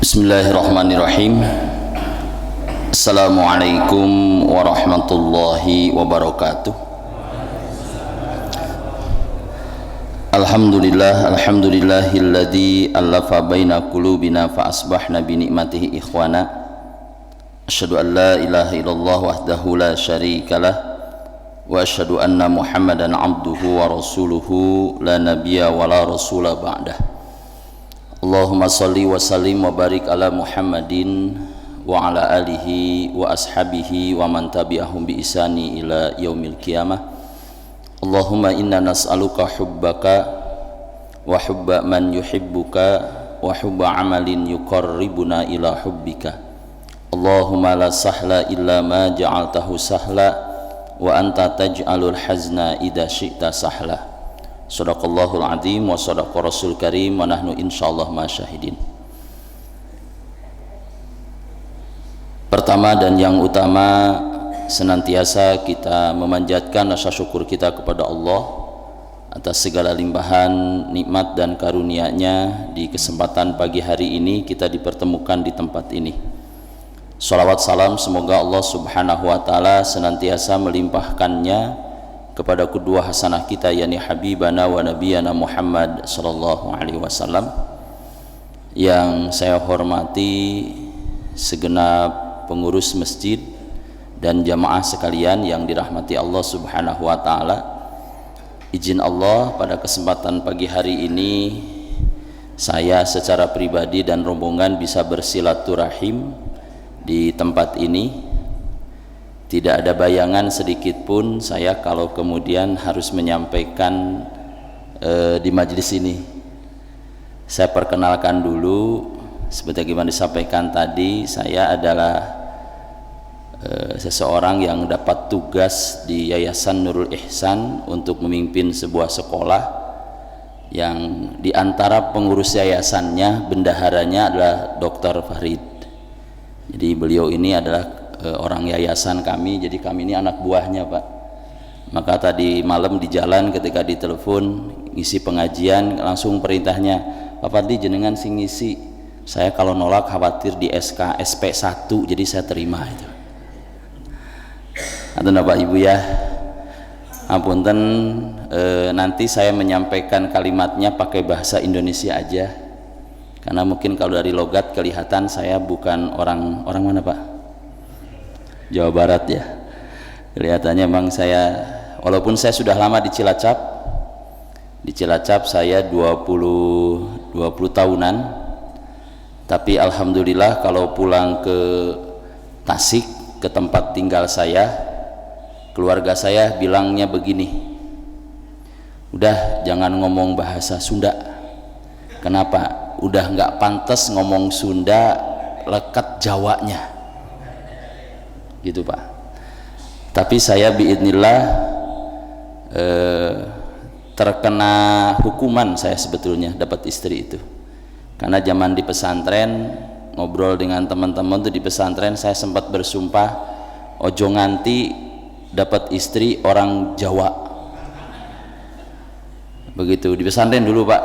Bismillahirrahmanirrahim. Assalamualaikum warahmatullahi wabarakatuh. Alhamdulillahilladzi allafa baina qulubina fa asbahna bi ni'matihi ikhwana. Asyhadu an la ilaha illallah wahdahu la syarikalah wa asyhadu anna Muhammadan abduhu wa rasuluhu la nabiyya wa la rasula ba'dah. Allahumma salli wa sallim wa barik ala Muhammadin wa ala alihi wa ashabihi wa man tabi'ahum bi isani ila yaumil qiyamah. Allahumma inna nas'aluka hubbaka wa hubba man yuhibbuka wa hubba amalin yuqarribuna ila hubbika. Allahumma la sahla illa ma ja'altahu sahla wa anta taj'alul hazna idza syi'ta sahla. Shadaqallahul azim wa shadaqa rasul karim wa nahnu insyaallah ma syahidin. Pertama dan yang utama, senantiasa kita memanjatkan rasa syukur kita kepada Allah atas segala limpahan nikmat dan karunia-Nya. Di kesempatan pagi hari ini kita dipertemukan di tempat ini. Shalawat salam semoga Allah subhanahu wa ta'ala senantiasa melimpahkannya kepada kedua hasanah kita, yakni habibana wa nabiyana Muhammad sallallahu alaihi wasallam. Yang saya hormati segenap pengurus masjid dan jamaah sekalian yang dirahmati Allah subhanahu wa ta'ala. Izin Allah, pada kesempatan pagi hari ini saya secara pribadi dan rombongan bisa bersilaturahim di tempat ini. Tidak ada bayangan sedikit pun saya kalau kemudian harus menyampaikan di majelis ini. Saya perkenalkan dulu, seperti yang disampaikan tadi, saya adalah seseorang yang dapat tugas di Yayasan Nurul Ihsan untuk memimpin sebuah sekolah yang diantara pengurus yayasannya, bendaharanya adalah Dr. Farid. Jadi beliau ini adalah orang yayasan kami, jadi kami ini anak buahnya, Pak. Maka tadi malam di jalan ketika ditelepon ngisi pengajian, langsung perintahnya, Pak Fadli jenengan sing ngisi, saya kalau nolak khawatir di SK SP1, jadi saya terima itu. Atau Bapak Ibu ya, apunten, nanti saya menyampaikan kalimatnya pakai bahasa Indonesia aja, karena mungkin kalau dari logat kelihatan saya bukan orang mana, Pak? Jawa Barat ya. Kelihatannya memang saya, walaupun saya sudah lama di Cilacap. Di Cilacap saya 20 tahunan. Tapi alhamdulillah kalau pulang ke Tasik, ke tempat tinggal saya, keluarga saya bilangnya begini, udah jangan ngomong bahasa Sunda. Kenapa? Udah nggak pantas ngomong Sunda, lekat Jawanya gitu, Pak. Tapi saya biidznillah terkena hukuman saya sebetulnya dapat istri itu, karena zaman di pesantren ngobrol dengan teman-teman tuh di pesantren, saya sempat bersumpah ojo nganti dapat istri orang Jawa begitu di pesantren dulu, Pak.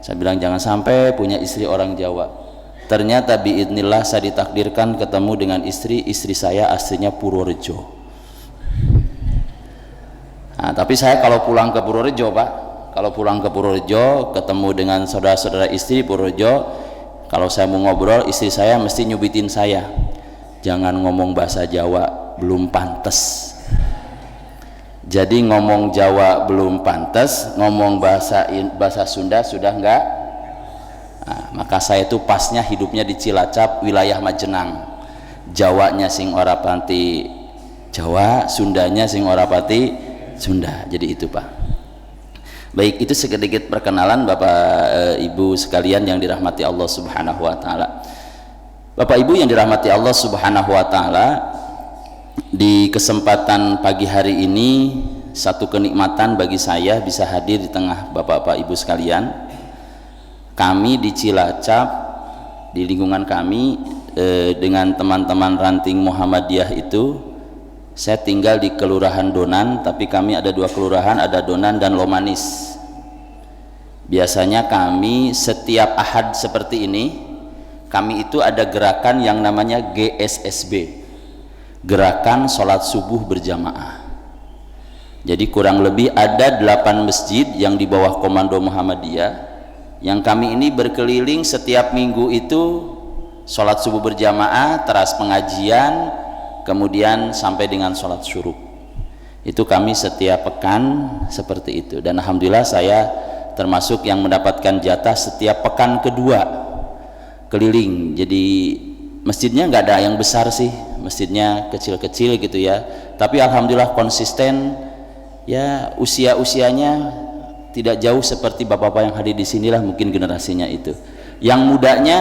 Saya bilang jangan sampai punya istri orang Jawa. Ternyata biidznillah saya ditakdirkan ketemu dengan istri saya aslinya Purworejo. Nah, tapi saya kalau pulang ke Purworejo, Pak, kalau pulang ke Purworejo ketemu dengan saudara-saudara istri Purworejo, kalau saya mau ngobrol, istri saya mesti nyubitin saya, jangan ngomong bahasa Jawa, belum pantas. Jadi ngomong Jawa belum pantas, ngomong bahasa Sunda sudah enggak. Nah, maka saya itu pasnya hidupnya di Cilacap, wilayah Majenang. Jawanya sing ora pati Jawa, Sundanya sing ora pati Sunda. Jadi itu, Pak. Baik, itu sedikit perkenalan Bapak Ibu sekalian yang dirahmati Allah Subhanahu wa taala. Bapak Ibu yang dirahmati Allah Subhanahu wa taala, di kesempatan pagi hari ini satu kenikmatan bagi saya bisa hadir di tengah Bapak-bapak Ibu sekalian. Kami di Cilacap, di lingkungan kami dengan teman-teman ranting Muhammadiyah itu, saya tinggal di Kelurahan Donan, tapi kami ada dua kelurahan, ada Donan dan Lomanis. Biasanya kami setiap Ahad seperti ini kami itu ada gerakan yang namanya GSSB, Gerakan Sholat Subuh Berjamaah. Jadi kurang lebih ada 8 masjid yang di bawah komando Muhammadiyah, yang kami ini berkeliling setiap minggu itu sholat subuh berjamaah, teras pengajian, kemudian sampai dengan sholat syuruk. Itu kami setiap pekan seperti itu, dan alhamdulillah saya termasuk yang mendapatkan jatah setiap pekan kedua keliling. Jadi masjidnya nggak ada yang besar sih, masjidnya kecil-kecil gitu ya, tapi alhamdulillah konsisten ya. Usianya tidak jauh seperti bapak-bapak yang hadir di sinilah, mungkin generasinya itu. Yang mudanya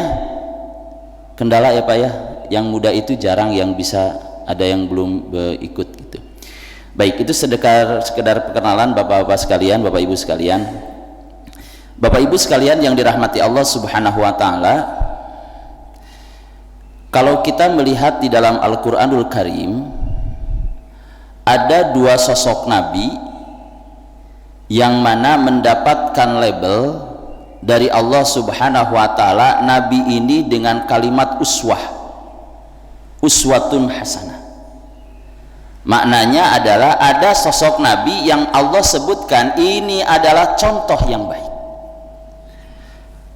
kendala ya Pak ya, yang muda itu jarang yang bisa, ada yang belum ikut gitu. Baik, itu sekedar perkenalan bapak-bapak sekalian, bapak ibu sekalian. Bapak ibu sekalian yang dirahmati Allah Subhanahu wa taala, kalau kita melihat di dalam Al-Qur'anul Karim ada 2 sosok nabi yang mana mendapatkan label dari Allah Subhanahu wa taala nabi ini dengan kalimat uswatun hasanah. Maknanya adalah ada sosok nabi yang Allah sebutkan ini adalah contoh yang baik.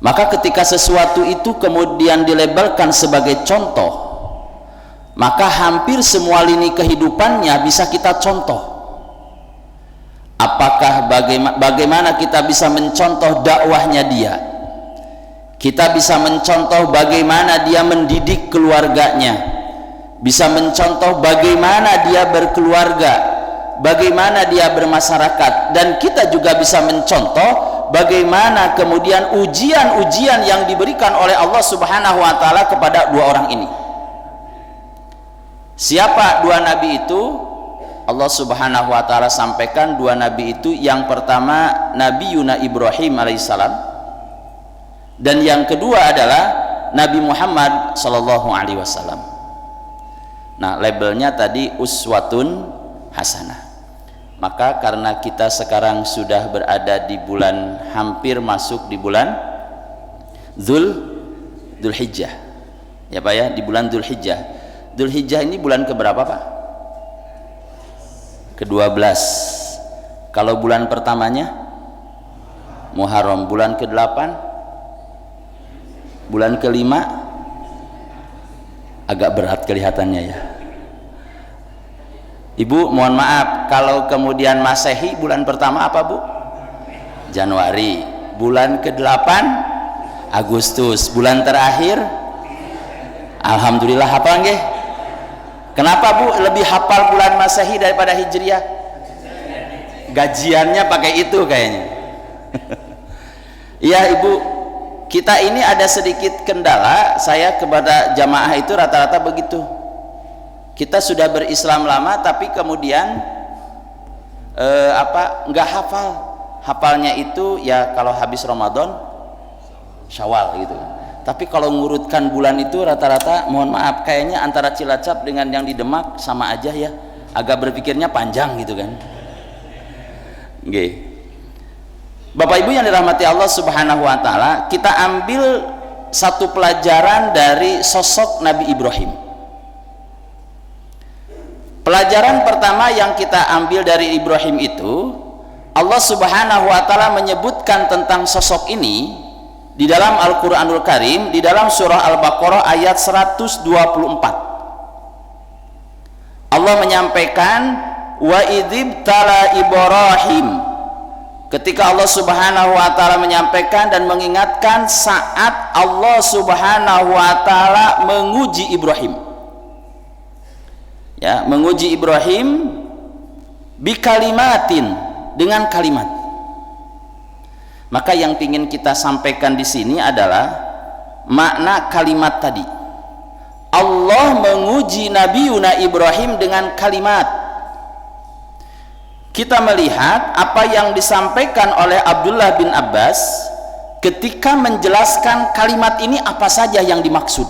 Maka ketika sesuatu itu kemudian dilabelkan sebagai contoh, maka hampir semua lini kehidupannya bisa kita contoh. Apakah bagaimana kita bisa mencontoh dakwahnya dia, kita bisa mencontoh bagaimana dia mendidik keluarganya, bisa mencontoh bagaimana dia berkeluarga, bagaimana dia bermasyarakat, dan kita juga bisa mencontoh bagaimana kemudian ujian-ujian yang diberikan oleh Allah Subhanahu wa taala kepada 2 orang ini. Siapa 2 nabi itu? Allah Subhanahu wa taala sampaikan 2 nabi itu, yang pertama Nabi Yuna Ibrahim alaihissalam, dan yang kedua adalah Nabi Muhammad sallallahu alaihi wasallam. Nah, labelnya tadi uswatun hasanah. Maka karena kita sekarang sudah berada di bulan, hampir masuk di bulan Dzulhijjah ya Pak ya, di bulan Dzulhijjah. Dzulhijjah ini bulan keberapa Pak? Ke-12. Kalau bulan pertamanya Muharram, bulan ke-8, bulan ke-5 agak berat kelihatannya ya. Ibu mohon maaf, kalau kemudian Masehi bulan pertama apa Bu? Januari. Bulan ke-8 Agustus. Bulan terakhir alhamdulillah hafal nggih? Kenapa Bu lebih hafal bulan Masehi daripada Hijriah? Gajiannya pakai itu kayaknya. Iya Ibu, kita ini ada sedikit kendala. Saya kepada jamaah itu rata-rata begitu. Kita sudah berislam lama tapi kemudian nggak hafal. Hafalnya itu ya kalau habis Ramadan, Syawal gitu. Tapi kalau ngurutkan bulan itu rata-rata mohon maaf kayaknya antara Cilacap dengan yang di Demak sama aja ya. Agak berpikirnya panjang gitu kan. Oke. Bapak Ibu yang dirahmati Allah Subhanahu wa taala, kita ambil satu pelajaran dari sosok Nabi Ibrahim. Pelajaran pertama yang kita ambil dari Ibrahim itu, Allah Subhanahu wa taala menyebutkan tentang sosok ini di dalam Al-Qur'anul Karim, di dalam surah Al-Baqarah ayat 124. Allah menyampaikan wa idzibtala Ibrahim, ketika Allah Subhanahu wa taala menyampaikan dan mengingatkan saat Allah Subhanahu wa taala menguji Ibrahim. Ya, menguji Ibrahim bikalimatin, dengan kalimat. Maka yang ingin kita sampaikan di sini adalah makna kalimat tadi. Allah menguji Nabi Yuna Ibrahim dengan kalimat. Kita melihat apa yang disampaikan oleh Abdullah bin Abbas ketika menjelaskan kalimat ini apa saja yang dimaksud.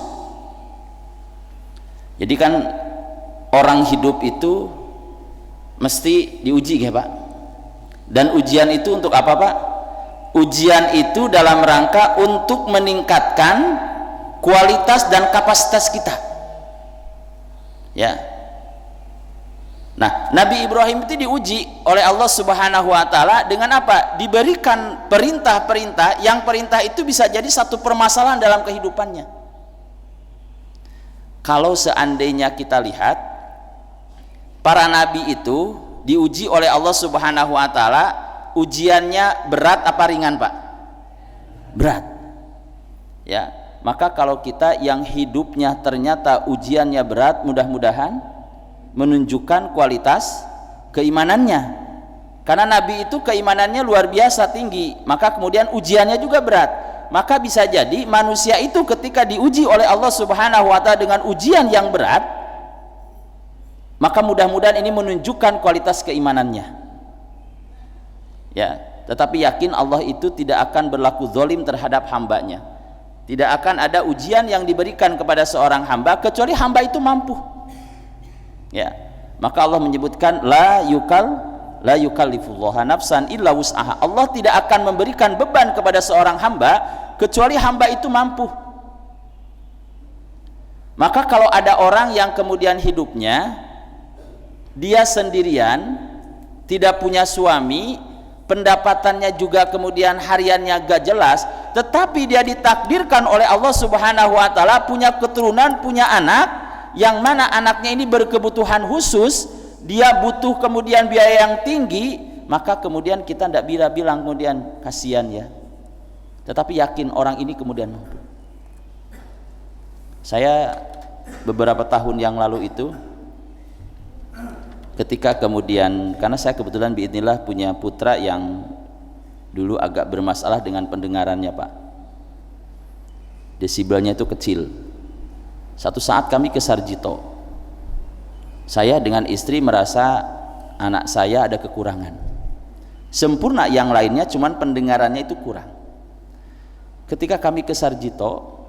Jadi kan orang hidup itu mesti diuji ya Pak. Dan ujian itu untuk apa Pak? Ujian itu dalam rangka untuk meningkatkan kualitas dan kapasitas kita. Ya. Nah, Nabi Ibrahim itu diuji oleh Allah Subhanahu wa taala dengan apa? Diberikan perintah-perintah yang perintah itu bisa jadi satu permasalahan dalam kehidupannya. Kalau seandainya kita lihat para nabi itu diuji oleh Allah Subhanahu wa taala, ujiannya berat apa ringan, Pak? Berat. Ya, maka kalau kita yang hidupnya ternyata ujiannya berat, mudah-mudahan menunjukkan kualitas keimanannya. Karena nabi itu keimanannya luar biasa tinggi, maka kemudian ujiannya juga berat. Maka bisa jadi manusia itu ketika diuji oleh Allah Subhanahu wa taala dengan ujian yang berat, maka mudah-mudahan ini menunjukkan kualitas keimanannya. Ya, tetapi yakin Allah itu tidak akan berlaku zalim terhadap hambanya. Tidak akan ada ujian yang diberikan kepada seorang hamba kecuali hamba itu mampu. Ya, maka Allah menyebutkan la yukallifullahu nafsan illa wus'aha. Allah tidak akan memberikan beban kepada seorang hamba kecuali hamba itu mampu. Maka kalau ada orang yang kemudian hidupnya dia sendirian, tidak punya suami, pendapatannya juga kemudian hariannya gak jelas, tetapi dia ditakdirkan oleh Allah Subhanahu wa taala punya keturunan, punya anak, yang mana anaknya ini berkebutuhan khusus, dia butuh kemudian biaya yang tinggi, maka kemudian kita tidak bilang kemudian kasihan ya, tetapi yakin orang ini kemudian mampu. Saya beberapa tahun yang lalu itu ketika kemudian, karena saya kebetulan biidznillah punya putra yang dulu agak bermasalah dengan pendengarannya, Pak, desibelnya itu kecil. Satu saat kami ke Sarjito, saya dengan istri merasa anak saya ada kekurangan, sempurna yang lainnya, cuman pendengarannya itu kurang. Ketika kami ke Sarjito,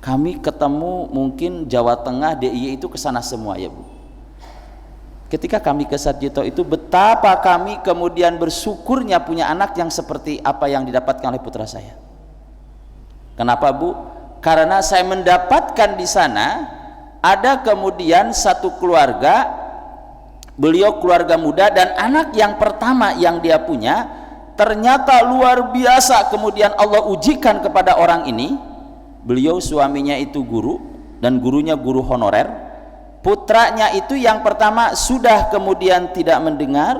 kami ketemu mungkin Jawa Tengah, DIY itu kesana semua ya Bu. Ketika kami ke Sarjito itu, betapa kami kemudian bersyukurnya punya anak yang seperti apa yang didapatkan oleh putra saya. Kenapa Bu? Karena saya mendapatkan di sana ada kemudian satu keluarga, beliau keluarga muda, dan anak yang pertama yang dia punya ternyata luar biasa. Kemudian Allah ujikan kepada orang ini. Beliau suaminya itu guru, dan gurunya guru honorer. Putranya itu yang pertama sudah kemudian tidak mendengar,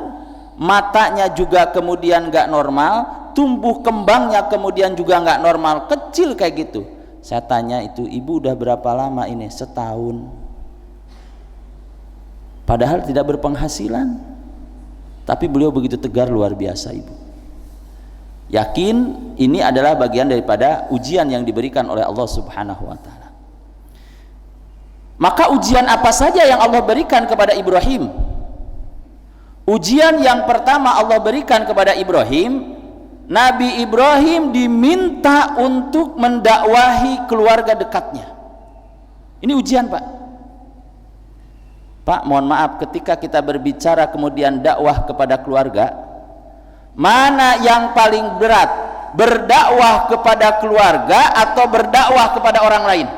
matanya juga kemudian gak normal, tumbuh kembangnya kemudian juga gak normal, kecil kayak gitu. Saya tanya itu, ibu udah berapa lama ini? Setahun. Padahal tidak berpenghasilan, tapi beliau begitu tegar, luar biasa ibu. Yakin ini adalah bagian daripada ujian yang diberikan oleh Allah Subhanahu wa taala. Maka ujian apa saja yang Allah berikan kepada Ibrahim? Ujian yang pertama Allah berikan kepada Ibrahim, Nabi Ibrahim diminta untuk mendakwahi keluarga dekatnya. Ini ujian, Pak. Pak, mohon maaf, ketika kita berbicara kemudian dakwah kepada keluarga, mana yang paling berat? Berdakwah kepada keluarga atau berdakwah kepada orang lain?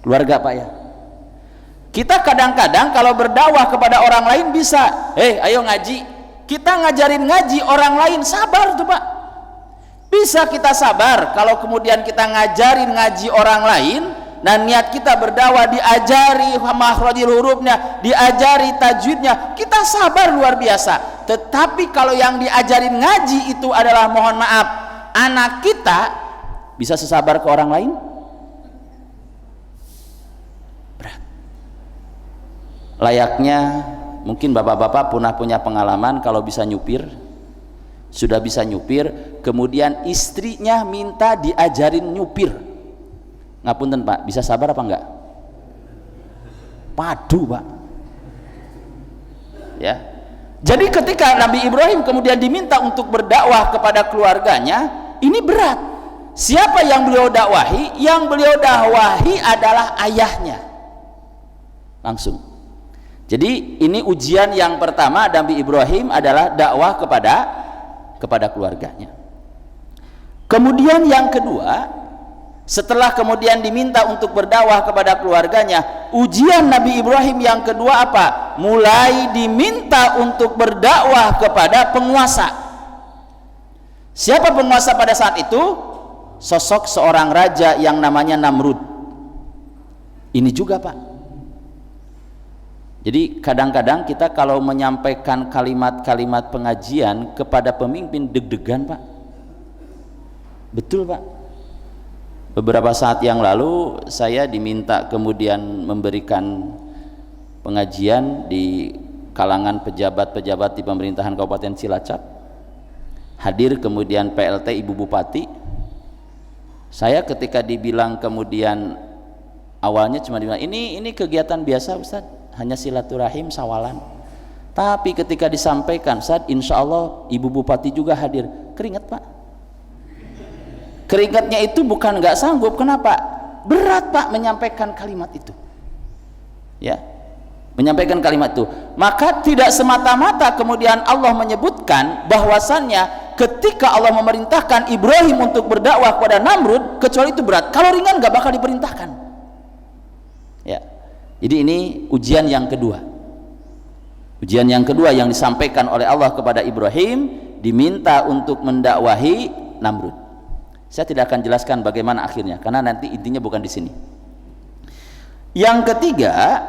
Keluarga, Pak ya. Kita kadang-kadang kalau berdakwah kepada orang lain bisa, ayo ngaji. Kita ngajarin ngaji orang lain, sabar tuh Pak. Bisa kita sabar kalau kemudian kita ngajarin ngaji orang lain, dan niat kita berdakwah, diajari makhrajul hurufnya, diajari tajwidnya, kita sabar luar biasa. Tetapi kalau yang diajarin ngaji itu adalah, mohon maaf, anak kita, bisa sesabar ke orang lain? Berat. Layaknya mungkin bapak-bapak pernah punya pengalaman kalau bisa nyupir, sudah bisa nyupir, kemudian istrinya minta diajarin nyupir. Ngapunten Pak, bisa sabar apa enggak? Padu Pak. Ya. Jadi ketika Nabi Ibrahim kemudian diminta untuk berdakwah kepada keluarganya, ini berat. Siapa yang beliau dakwahi? Yang beliau dakwahi adalah ayahnya. Langsung. Jadi ini ujian yang pertama Nabi Ibrahim adalah dakwah kepada keluarganya. Kemudian yang kedua, Setelah kemudian diminta untuk berdakwah kepada keluarganya, ujian Nabi Ibrahim yang kedua apa? Mulai diminta untuk berdakwah kepada penguasa. Siapa penguasa pada saat itu? Sosok seorang raja yang namanya Namrud. Ini juga Pak. Jadi kadang-kadang kita kalau menyampaikan kalimat-kalimat pengajian kepada pemimpin deg-degan Pak. Betul Pak. Beberapa saat yang lalu saya diminta kemudian memberikan pengajian di kalangan pejabat-pejabat di pemerintahan Kabupaten Cilacap. Hadir kemudian PLT Ibu Bupati. Saya ketika dibilang kemudian awalnya cuma dibilang ini kegiatan biasa Ustaz, hanya silaturahim sawalan. Tapi ketika disampaikan Ustaz, insya Allah Ibu Bupati juga hadir, keringat Pak. Keringatnya itu bukan nggak sanggup, kenapa? Berat Pak menyampaikan kalimat itu. Ya, menyampaikan kalimat itu. Maka tidak semata-mata kemudian Allah menyebutkan bahwasannya ketika Allah memerintahkan Ibrahim untuk berdakwah kepada Namrud, kecuali itu berat. Kalau ringan nggak bakal diperintahkan. Ya, jadi ini ujian yang kedua. Ujian yang kedua yang disampaikan oleh Allah kepada Ibrahim, diminta untuk mendakwahi Namrud. Saya tidak akan jelaskan bagaimana akhirnya, karena nanti intinya bukan di sini. Yang ketiga,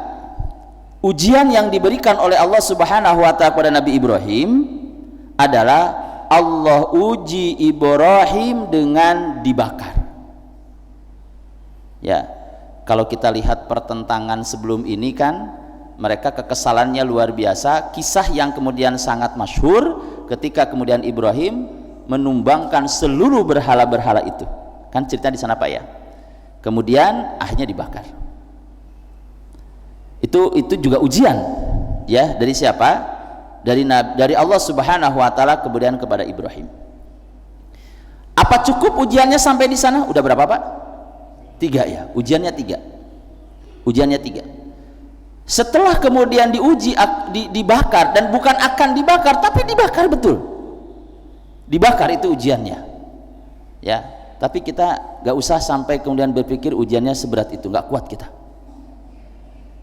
ujian yang diberikan oleh Allah Subhanahu wa taala kepada Nabi Ibrahim adalah Allah uji Ibrahim dengan dibakar. Ya, kalau kita lihat pertentangan sebelum ini kan, mereka kekesalannya luar biasa. Kisah yang kemudian sangat masyhur ketika kemudian Ibrahim menumbangkan seluruh berhala-berhala itu, kan cerita di sana Pak ya. Kemudian akhirnya dibakar. Itu juga ujian ya, dari siapa? Dari Allah Subhanahu wa taala kemudian kepada Ibrahim. Apa cukup ujiannya sampai di sana? Udah berapa Pak? 3 ya, ujiannya 3. Ujiannya 3. Setelah kemudian diuji, dibakar, dan bukan akan dibakar tapi dibakar betul. Dibakar itu ujiannya ya, tapi kita gak usah sampai kemudian berpikir ujiannya seberat itu, gak kuat kita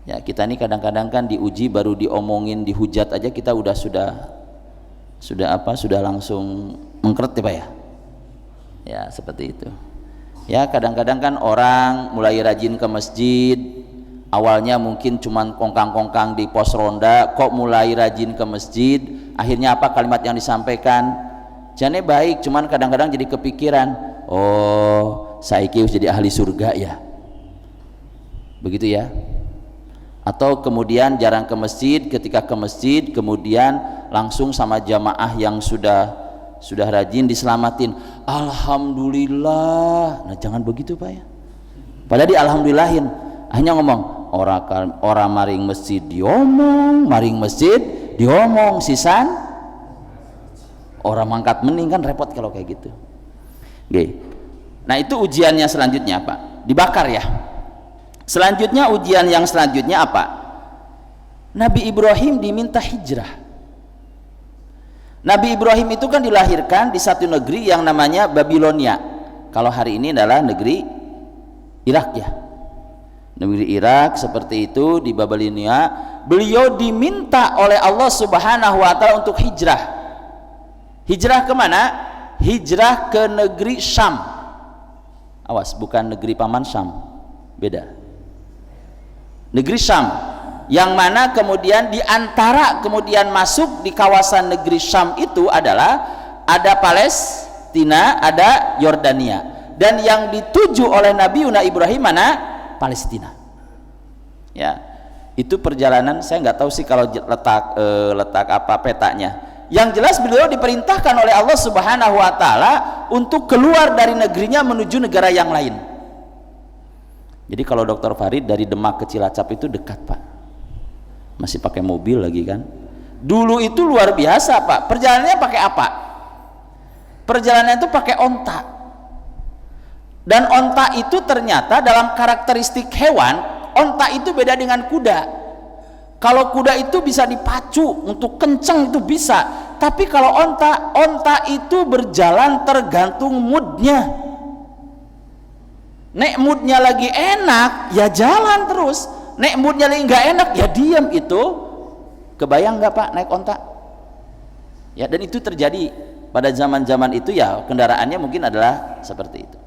ya. Kita ini kadang-kadang kan diuji, baru diomongin, dihujat aja kita sudah langsung mengkeret ya Pak ya. Ya seperti itu ya. Kadang-kadang kan orang mulai rajin ke masjid, awalnya mungkin cuman kongkang-kongkang di pos ronda, kok mulai rajin ke masjid, akhirnya apa kalimat yang disampaikan? Jane baik, cuman kadang-kadang jadi kepikiran, oh saiki jadi ahli surga ya, begitu ya. Atau kemudian jarang ke masjid, ketika ke masjid kemudian langsung sama jamaah yang sudah rajin diselamatin, alhamdulillah. Nah jangan begitu Pak ya, padahal di alhamdulillahin, hanya ngomong orang maring masjid diomong, maring masjid diomong, sisan orang mangkat mening, kan repot kalau kayak gitu. Oke. Nah itu ujiannya selanjutnya apa? Dibakar ya. Selanjutnya ujian yang selanjutnya apa? Nabi Ibrahim diminta hijrah. Nabi Ibrahim itu kan dilahirkan di satu negeri yang namanya Babilonia. Kalau hari ini adalah negeri Irak ya. Negeri Irak seperti itu, di Babilonia. Beliau diminta oleh Allah Subhanahu wa taala untuk hijrah. Hijrah kemana? Hijrah ke negeri Syam. Awas, bukan negeri paman Syam, beda. Negeri Syam, yang mana kemudian diantara kemudian masuk di kawasan negeri Syam itu adalah ada Palestina, ada Yordania, dan yang dituju oleh Nabi Ibrahim mana? Palestina. Ya, itu perjalanan saya nggak tahu sih kalau letak apa petanya. Yang jelas beliau diperintahkan oleh Allah Subhanahu wa taala untuk keluar dari negerinya menuju negara yang lain. Jadi kalau Dr. Farid dari Demak ke Cilacap itu dekat Pak, masih pakai mobil lagi kan. Dulu itu luar biasa Pak, perjalanannya pakai apa? Perjalanan itu pakai onta, dan onta itu ternyata dalam karakteristik hewan, onta itu beda dengan kuda. Kalau kuda itu bisa dipacu untuk kenceng itu bisa, tapi kalau onta itu berjalan tergantung moodnya. Nek moodnya lagi enak ya jalan terus, nek moodnya lagi nggak enak ya diam. Itu kebayang nggak Pak naik onta ya? Dan itu terjadi pada zaman-zaman itu ya, kendaraannya mungkin adalah seperti itu.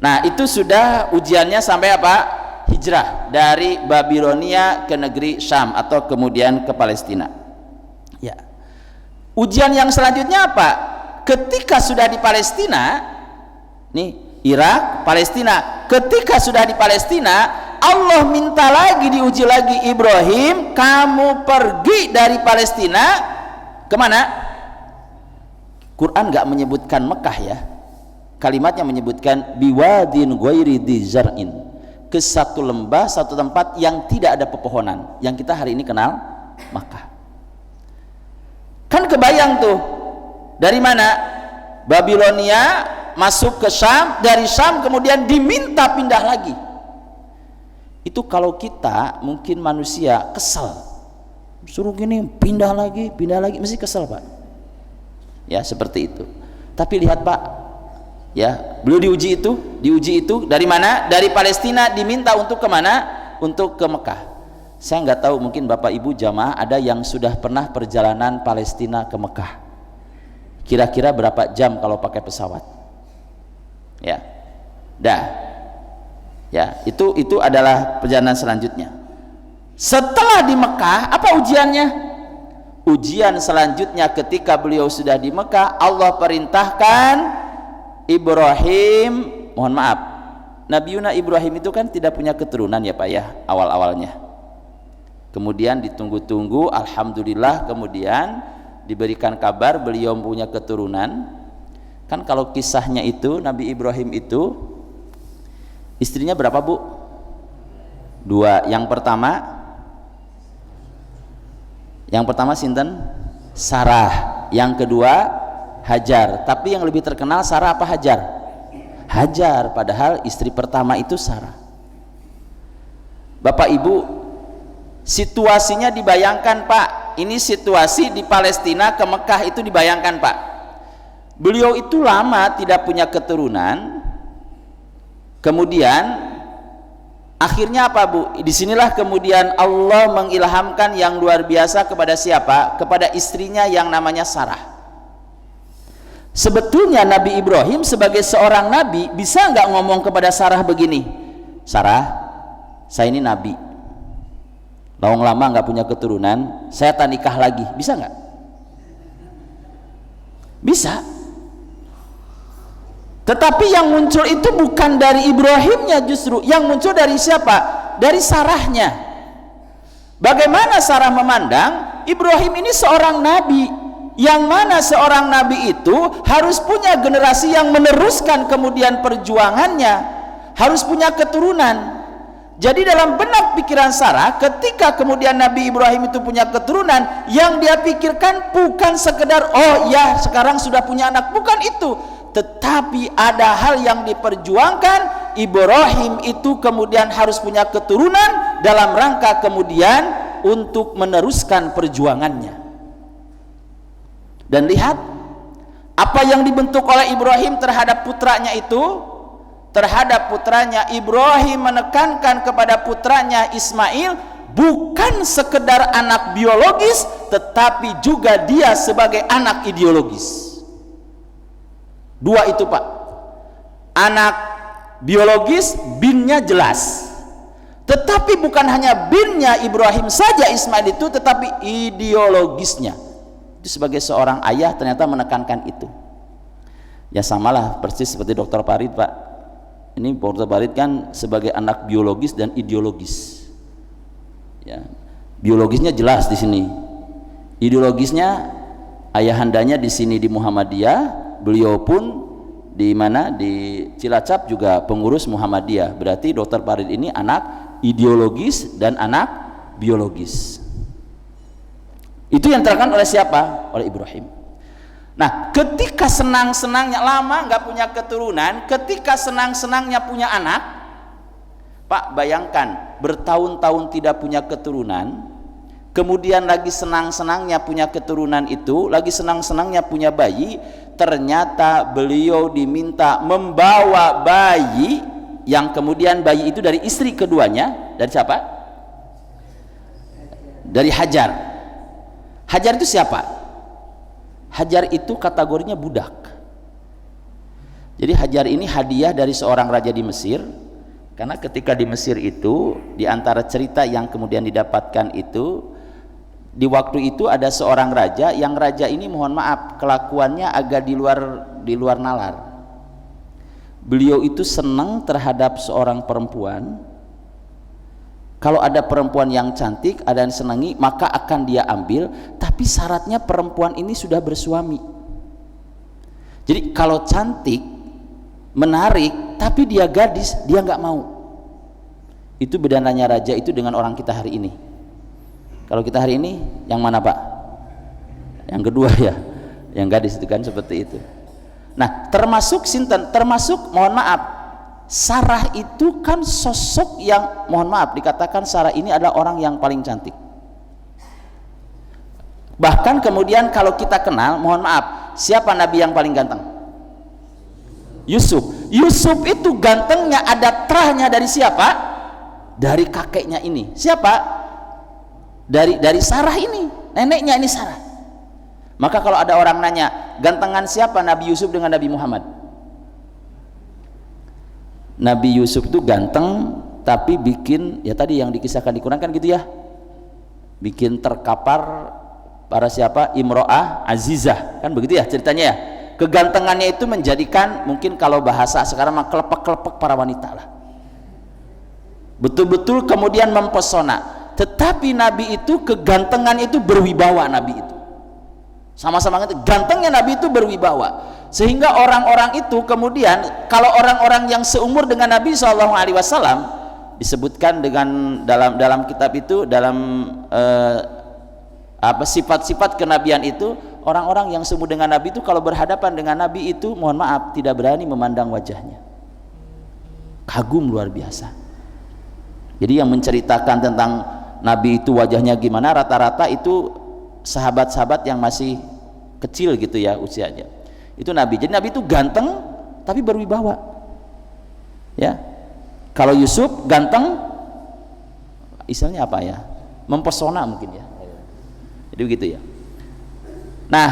Nah itu sudah ujiannya sampai apa? Hijrah dari Babilonia ke negeri Syam atau kemudian ke Palestina ya. Ujian yang selanjutnya apa? Ketika sudah di Palestina nih, Irak, Palestina, ketika sudah di Palestina, Allah minta lagi, diuji lagi, Ibrahim kamu pergi dari Palestina kemana? Quran gak menyebutkan Mekah ya, kalimatnya menyebutkan biwadin ghairi dzi zar'in, ke satu lembah, satu tempat yang tidak ada pepohonan, yang kita hari ini kenal Makkah. Kan kebayang tuh, dari mana? Babilonia masuk ke Syam, dari Syam kemudian diminta pindah lagi. Itu kalau kita mungkin manusia kesel, suruh gini pindah lagi, mesti kesel Pak ya, seperti itu. Tapi lihat Pak ya, beliau diuji itu dari mana? Dari Palestina diminta untuk kemana? Untuk ke Mekah. Saya nggak tahu, mungkin Bapak Ibu jamaah ada yang sudah pernah perjalanan Palestina ke Mekah, kira-kira berapa jam kalau pakai pesawat ya? Dah ya, itu adalah perjalanan selanjutnya. Setelah di Mekah apa ujiannya? Ujian selanjutnya ketika beliau sudah di Mekah, Allah perintahkan Ibrahim, mohon maaf, Nabiuna Ibrahim itu kan tidak punya keturunan ya Pak ya, awal-awalnya. Kemudian ditunggu-tunggu, alhamdulillah kemudian diberikan kabar beliau punya keturunan. Kan kalau kisahnya itu Nabi Ibrahim itu istrinya berapa Bu? 2. Yang pertama sinten? Sarah. Yang kedua Hajar. Tapi yang lebih terkenal Sarah apa Hajar? Hajar, padahal istri pertama itu Sarah. Bapak Ibu, situasinya dibayangkan Pak, ini situasi di Palestina ke Mekah itu dibayangkan Pak. Beliau itu lama tidak punya keturunan, kemudian akhirnya apa Bu? Disinilah kemudian Allah mengilhamkan yang luar biasa kepada siapa? Kepada istrinya yang namanya Sarah. Sebetulnya Nabi Ibrahim sebagai seorang nabi bisa nggak ngomong kepada Sarah begini, Sarah, saya ini nabi, lawang lama nggak punya keturunan, saya tak nikah lagi, bisa nggak? Bisa. Tetapi yang muncul itu bukan dari Ibrahimnya, justru yang muncul dari siapa? Dari Sarahnya. Bagaimana Sarah memandang Ibrahim ini seorang nabi, yang mana seorang nabi itu harus punya generasi yang meneruskan kemudian perjuangannya, harus punya keturunan. Jadi dalam benak pikiran Sarah, ketika kemudian Nabi Ibrahim itu punya keturunan, yang dia pikirkan bukan sekedar oh ya sekarang sudah punya anak, bukan itu, tetapi ada hal yang diperjuangkan. Ibrahim itu kemudian harus punya keturunan dalam rangka kemudian untuk meneruskan perjuangannya. Dan lihat apa yang dibentuk oleh Ibrahim terhadap putranya itu. Terhadap putranya Ibrahim menekankan kepada putranya Ismail bukan sekedar anak biologis, tetapi juga dia sebagai anak ideologis. 2 itu Pak, anak biologis, binnya jelas, tetapi bukan hanya binnya Ibrahim saja Ismail itu, tetapi ideologisnya. Itu sebagai seorang ayah ternyata menekankan itu. Ya samalah persis seperti Dr. Farid Pak. Ini Dr. Farid kan sebagai anak biologis dan ideologis. Ya, biologisnya jelas di sini. Ideologisnya ayahandanya di sini di Muhammadiyah, beliau pun di mana di Cilacap juga pengurus Muhammadiyah. Berarti Dr. Farid ini anak ideologis dan anak biologis. Itu yang terangkan oleh siapa? Oleh Ibrahim. Nah, ketika senang-senangnya lama nggak punya keturunan, ketika senang-senangnya punya anak, Pak bayangkan bertahun-tahun tidak punya keturunan, kemudian lagi senang-senangnya punya keturunan itu, lagi senang-senangnya punya bayi, ternyata beliau diminta membawa bayi, yang kemudian bayi itu dari istri keduanya. Dari siapa? Dari Hajar. Hajar itu siapa? Hajar itu kategorinya budak. Jadi Hajar ini hadiah dari seorang raja di Mesir, karena ketika di Mesir itu, di antara cerita yang kemudian didapatkan itu, di waktu itu ada seorang raja, yang raja ini mohon maaf kelakuannya agak di luar nalar. Beliau itu senang terhadap seorang perempuan. Kalau ada perempuan yang cantik, ada yang senangi, maka akan dia ambil, tapi syaratnya perempuan ini sudah bersuami. Jadi kalau cantik, menarik, tapi dia gadis, dia nggak mau. Itu bedananya raja itu dengan orang kita hari ini. Kalau kita hari ini yang mana Pak? Yang kedua ya, yang gadis itu kan seperti itu. Nah, termasuk sinten, termasuk mohon maaf, Sarah itu kan sosok yang mohon maaf dikatakan Sarah ini adalah orang yang paling cantik. Bahkan kemudian kalau kita kenal, mohon maaf, siapa nabi yang paling ganteng? Yusuf. Yusuf itu gantengnya ada terahnya dari siapa? Dari kakeknya ini. Siapa? Dari Sarah ini, neneknya ini Sarah. Maka kalau ada orang nanya, gantengan siapa Nabi Yusuf dengan Nabi Muhammad? Nabi Yusuf itu ganteng, tapi bikin, ya tadi yang dikisahkan di Quran kan gitu ya, bikin terkapar para siapa? Imro'ah Azizah, kan begitu ya ceritanya ya. Kegantengannya itu menjadikan, mungkin kalau bahasa sekarang mah kelepek-kelepek para wanita lah, betul-betul kemudian mempesona. Tetapi Nabi itu kegantengan itu berwibawa. Nabi itu sama-sama gantengnya, Nabi itu berwibawa, sehingga orang-orang itu kemudian, kalau orang-orang yang seumur dengan Nabi SAW disebutkan dengan dalam kitab itu, dalam sifat-sifat kenabian itu, orang-orang yang seumur dengan Nabi itu kalau berhadapan dengan Nabi itu mohon maaf tidak berani memandang wajahnya, kagum luar biasa. Jadi yang menceritakan tentang Nabi itu wajahnya gimana, rata-rata itu sahabat-sahabat yang masih kecil gitu ya usianya, itu Nabi. Jadi Nabi itu ganteng tapi berwibawa ya. Kalau Yusuf ganteng, istilahnya apa ya, mempesona mungkin ya. Jadi begitu ya. Nah,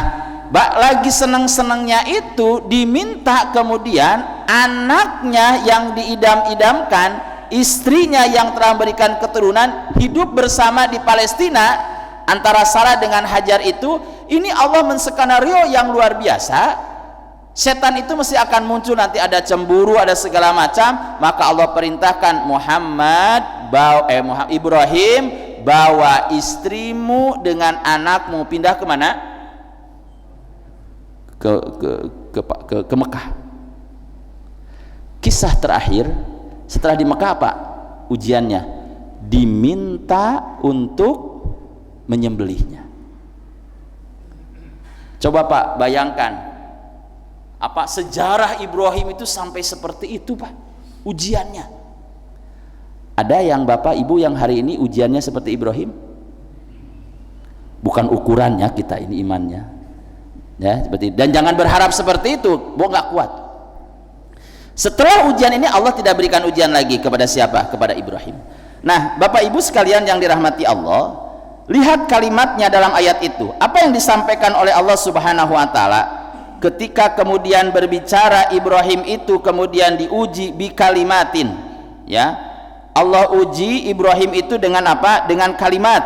lagi senang-senangnya itu diminta kemudian anaknya yang diidam-idamkan, istrinya yang telah memberikan keturunan, hidup bersama di Palestina antara Sarah dengan Hajar itu. Ini Allah menskenario yang luar biasa. Setan itu mesti akan muncul, nanti ada cemburu, ada segala macam, maka Allah perintahkan Ibrahim, bawa istrimu dengan anakmu pindah kemana? Ke Mekah. Kisah terakhir setelah di Mekah apa ujiannya? Diminta untuk menyembelihnya. Coba Pak bayangkan, apa sejarah Ibrahim itu sampai seperti itu Pak ujiannya. Ada yang Bapak Ibu yang hari ini ujiannya seperti Ibrahim? Bukan ukurannya kita ini imannya ya, seperti, dan jangan berharap seperti itu, nggak kuat. Setelah ujian ini Allah tidak berikan ujian lagi kepada siapa? Kepada Ibrahim. Nah Bapak Ibu sekalian yang dirahmati Allah, lihat kalimatnya dalam ayat itu, apa yang disampaikan oleh Allah Subhanahu wa Ta'ala ketika kemudian berbicara Ibrahim itu kemudian diuji bi kalimatin ya. Allah uji Ibrahim itu dengan apa? Dengan kalimat.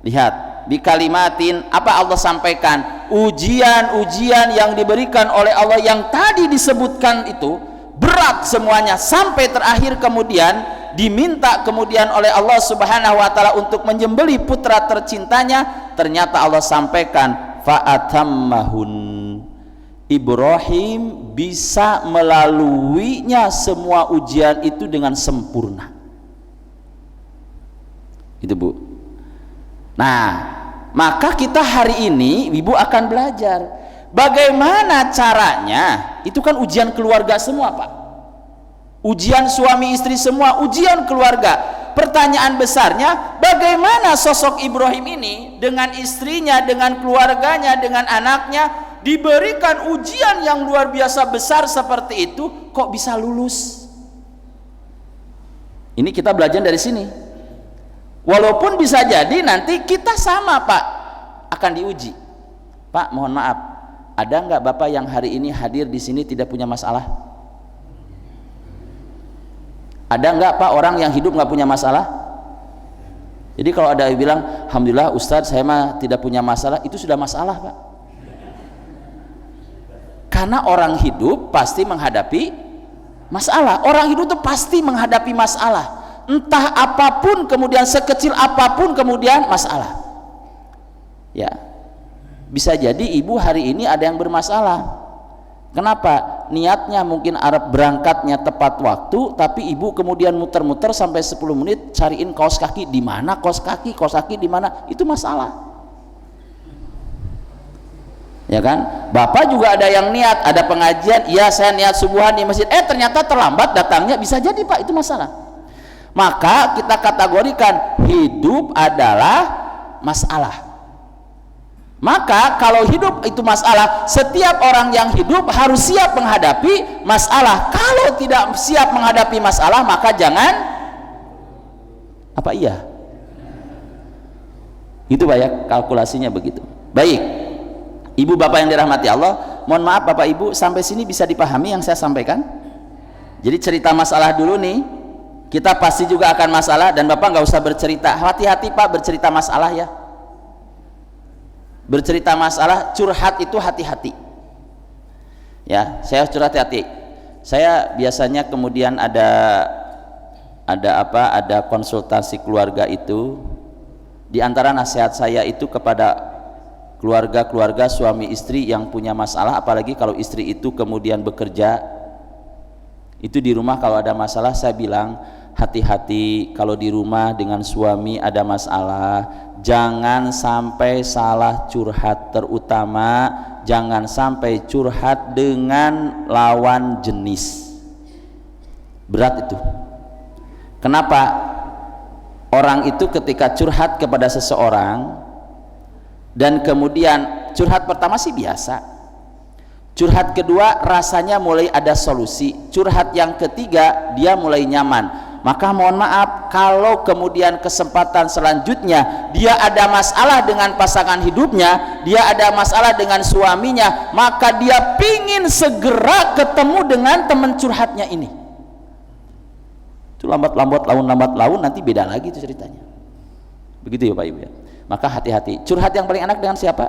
Lihat, bi kalimatin, apa Allah sampaikan? Ujian-ujian yang diberikan oleh Allah yang tadi disebutkan itu berat semuanya, sampai terakhir kemudian diminta kemudian oleh Allah Subhanahu wa Ta'ala untuk menyembelih putra tercintanya. Ternyata Allah sampaikan fa'atammahun, Ibrahim bisa melaluinya semua ujian itu dengan sempurna. Itu Bu. Nah, maka kita hari ini Ibu akan belajar bagaimana caranya. Itu kan ujian keluarga semua Pak, ujian suami istri semua, ujian keluarga. Pertanyaan besarnya, bagaimana sosok Ibrahim ini dengan istrinya, dengan keluarganya, dengan anaknya diberikan ujian yang luar biasa besar seperti itu, kok bisa lulus? Ini kita belajar dari sini. Walaupun bisa jadi nanti kita sama Pak, akan diuji. Pak, mohon maaf, ada nggak Bapak yang hari ini hadir di sini tidak punya masalah? Ada nggak Pak orang yang hidup nggak punya masalah? Jadi kalau ada yang bilang, alhamdulillah Ustadz saya mah tidak punya masalah, itu sudah masalah Pak. Karena orang hidup pasti menghadapi masalah. Orang hidup itu pasti menghadapi masalah, entah apapun, kemudian sekecil apapun, kemudian masalah. Ya, bisa jadi ibu hari ini ada yang bermasalah. Kenapa? Niatnya mungkin Arab berangkatnya tepat waktu, tapi ibu kemudian muter-muter sampai 10 menit cariin kaos kaki di mana, kaos kaki di mana, itu masalah. Ya kan? Bapak juga ada yang niat, ada pengajian, iya saya niat subuhan di masjid, ternyata terlambat datangnya, bisa jadi Pak, itu masalah. Maka kita kategorikan hidup adalah masalah. Maka kalau hidup itu masalah, setiap orang yang hidup harus siap menghadapi masalah. Kalau tidak siap menghadapi masalah, maka jangan apa iya? Itu Pak ya, kalkulasinya begitu. Baik, ibu bapak yang dirahmati Allah, mohon maaf Bapak Ibu, sampai sini bisa dipahami yang saya sampaikan? Jadi cerita masalah dulu nih, kita pasti juga akan masalah, dan Bapak nggak usah bercerita, hati-hati Pak bercerita masalah ya. Bercerita masalah, curhat itu hati-hati ya. Saya curhat hati-hati. Saya biasanya kemudian ada konsultasi keluarga itu. Di antara nasihat saya itu kepada keluarga suami istri yang punya masalah, apalagi kalau istri itu kemudian bekerja, itu di rumah kalau ada masalah saya bilang, hati-hati kalau di rumah dengan suami ada masalah, jangan sampai salah curhat, terutama jangan sampai curhat dengan lawan jenis. Berat itu. Kenapa? Orang itu ketika curhat kepada seseorang, dan kemudian curhat pertama sih biasa, curhat kedua rasanya mulai ada solusi, curhat yang ketiga dia mulai nyaman. Maka mohon maaf, kalau kemudian kesempatan selanjutnya dia ada masalah dengan pasangan hidupnya, dia ada masalah dengan suaminya, maka dia pingin segera ketemu dengan teman curhatnya ini. Itu lambat laun nanti beda lagi itu ceritanya. Begitu ya Pak Ibu ya. Maka hati-hati. Curhat yang paling enak dengan siapa?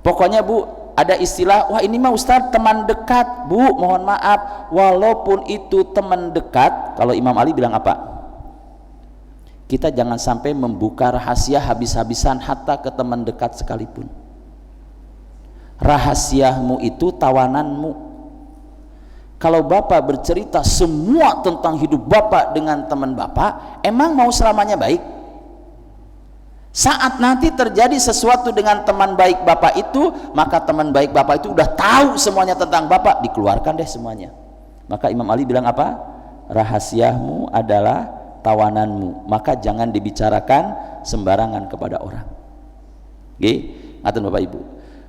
Pokoknya Bu, ada istilah, wah ini mah Ustadz teman dekat. Bu, mohon maaf, walaupun itu teman dekat, kalau Imam Ali bilang apa? Kita jangan sampai membuka rahasia habis-habisan hatta ke teman dekat sekalipun. Rahasiamu itu tawananmu. Kalau Bapak bercerita semua tentang hidup Bapak dengan teman Bapak, emang mau selamanya baik? Saat nanti terjadi sesuatu dengan teman baik Bapak itu, maka teman baik Bapak itu udah tahu semuanya tentang Bapak, dikeluarkan deh semuanya. Maka Imam Ali bilang apa? Rahasiamu adalah tawananmu, maka jangan dibicarakan sembarangan kepada orang. Oke, ngaten Bapak Ibu.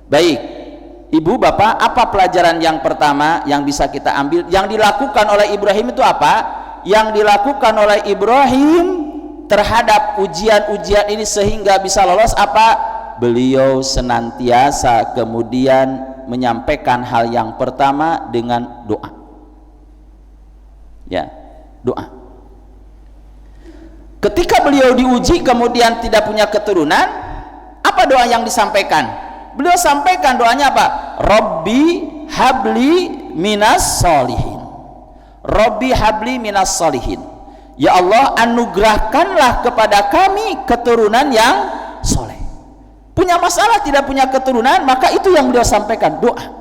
Baik, Ibu Bapak, apa pelajaran yang pertama yang bisa kita ambil? Yang dilakukan oleh Ibrahim itu apa? Yang dilakukan oleh Ibrahim terhadap ujian-ujian ini sehingga bisa lolos apa? Beliau senantiasa kemudian menyampaikan hal yang pertama dengan doa. Ya, doa. Ketika beliau diuji kemudian tidak punya keturunan, apa doa yang disampaikan? Beliau sampaikan doanya apa? Rabbi habli minas solihin. Rabbi habli minas solihin. Ya Allah, anugerahkanlah kepada kami keturunan yang soleh. Punya masalah tidak punya keturunan, maka itu yang beliau sampaikan, doa.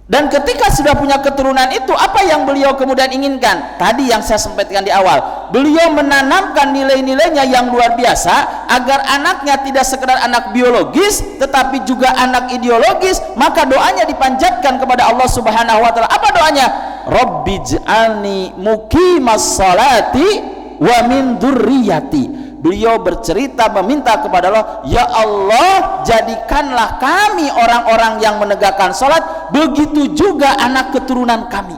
Dan ketika sudah punya keturunan itu, apa yang beliau kemudian inginkan? Tadi yang saya sampaikan di awal, beliau menanamkan nilai-nilainya yang luar biasa agar anaknya tidak sekedar anak biologis tetapi juga anak ideologis. Maka doanya dipanjatkan kepada Allah Subhanahu wa taala. Apa doanya? Rabbij'alni muqimas salati wa min dzurriyyati. Beliau bercerita meminta kepada Allah, ya Allah, jadikanlah kami orang-orang yang menegakkan salat, begitu juga anak keturunan kami.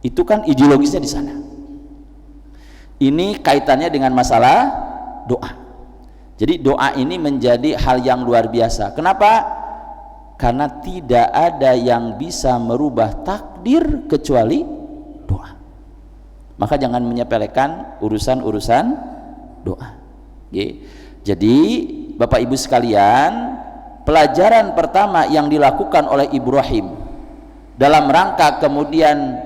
Itu kan ideologisnya di sana. Ini kaitannya dengan masalah doa. Jadi doa ini menjadi hal yang luar biasa. Kenapa? Karena tidak ada yang bisa merubah takdir kecuali doa. Maka jangan menyepelekan urusan-urusan doa. Jadi Bapak Ibu sekalian, pelajaran pertama yang dilakukan oleh Ibrahim dalam rangka kemudian